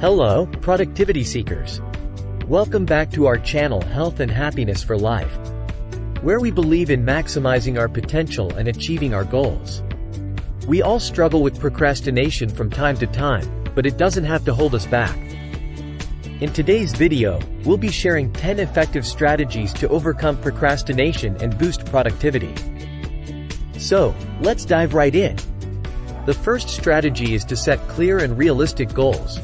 Hello, productivity seekers. Welcome back to our channel Health and Happiness for Life, where we believe in maximizing our potential and achieving our goals. We all struggle with procrastination from time to time, but it doesn't have to hold us back. In today's video, we'll be sharing 10 effective strategies to overcome procrastination and boost productivity. So, let's dive right in. The first strategy is to set clear and realistic goals.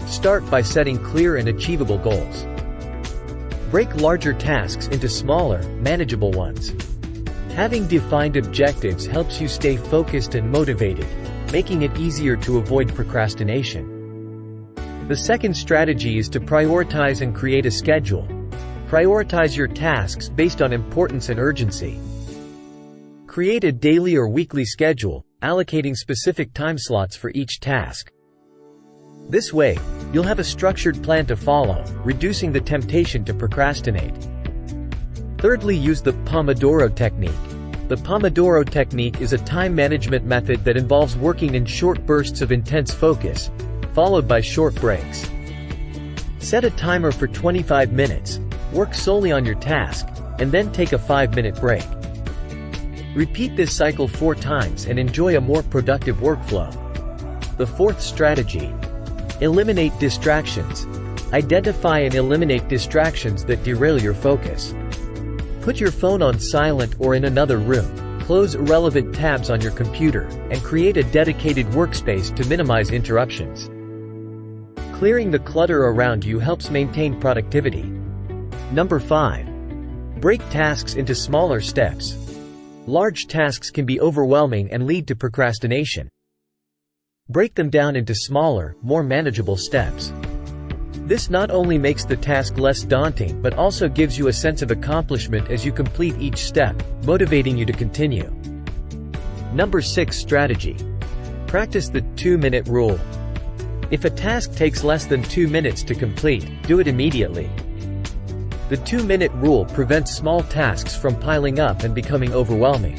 Start by setting clear and achievable goals. Break larger tasks into smaller, manageable ones. Having defined objectives helps you stay focused and motivated, making it easier to avoid procrastination. The second strategy is to prioritize and create a schedule. Prioritize your tasks based on importance and urgency. Create a daily or weekly schedule, allocating specific time slots for each task. This way, you'll have a structured plan to follow, reducing the temptation to procrastinate. Thirdly, use the Pomodoro technique. The Pomodoro technique is a time management method that involves working in short bursts of intense focus, followed by short breaks. Set a timer for 25 minutes, work solely on your task, and then take a 5-minute break. Repeat this cycle 4 times and enjoy a more productive workflow. The fourth strategy: eliminate distractions. Identify and eliminate distractions that derail your focus. Put your phone on silent or in another room, close irrelevant tabs on your computer, and create a dedicated workspace to minimize interruptions. Clearing the clutter around you helps maintain productivity. Number 5. Break tasks into smaller steps. Large tasks can be overwhelming and lead to procrastination. Break them down into smaller, more manageable steps. This not only makes the task less daunting but also gives you a sense of accomplishment as you complete each step, motivating you to continue. Number 6 strategy. Practice the 2-minute rule. If a task takes less than 2 minutes to complete, do it immediately. The 2-minute rule prevents small tasks from piling up and becoming overwhelming.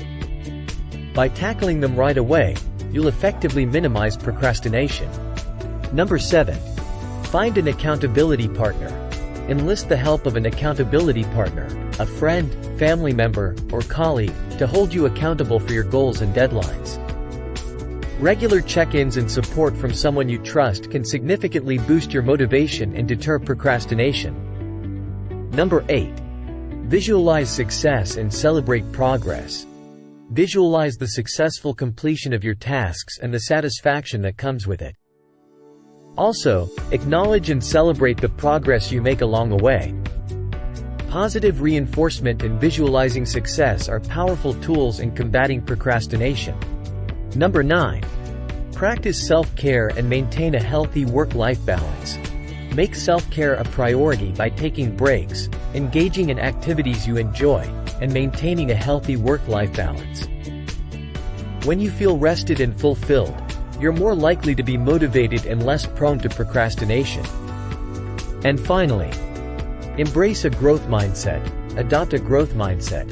By tackling them right away, you'll effectively minimize procrastination. Number 7. Find an accountability partner. Enlist the help of an accountability partner, a friend, family member, or colleague, to hold you accountable for your goals and deadlines. Regular check-ins and support from someone you trust can significantly boost your motivation and deter procrastination. Number 8. Visualize success and celebrate progress. Visualize the successful completion of your tasks and the satisfaction that comes with it. Also, acknowledge and celebrate the progress you make along the way. Positive reinforcement and visualizing success are powerful tools in combating procrastination. Number 9. Practice self-care and maintain a healthy work-life balance. Make self-care a priority by taking breaks, engaging in activities you enjoy, and maintaining a healthy work-life balance. When you feel rested and fulfilled, you're more likely to be motivated and less prone to procrastination. And finally, embrace a growth mindset. Adopt a growth mindset.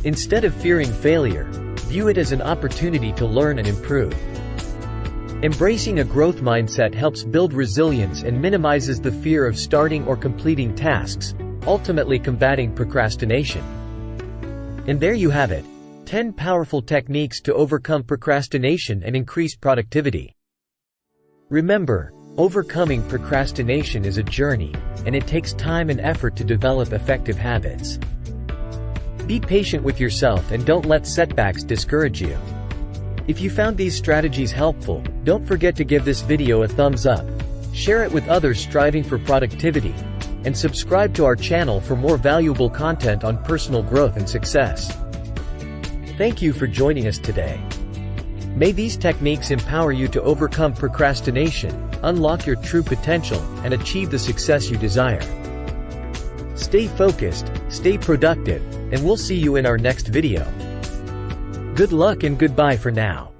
Instead of fearing failure, view it as an opportunity to learn and improve. Embracing a growth mindset helps build resilience and minimizes the fear of starting or completing tasks, ultimately combating procrastination. And there you have it, 10 powerful techniques to overcome procrastination and increase productivity. Remember, overcoming procrastination is a journey, and it takes time and effort to develop effective habits. Be patient with yourself and don't let setbacks discourage you. If you found these strategies helpful, don't forget to give this video a thumbs up, share it with others striving for productivity, and subscribe to our channel for more valuable content on personal growth and success. Thank you for joining us today. May these techniques empower you to overcome procrastination, unlock your true potential, and achieve the success you desire. Stay focused, stay productive, and we'll see you in our next video. Good luck and goodbye for now.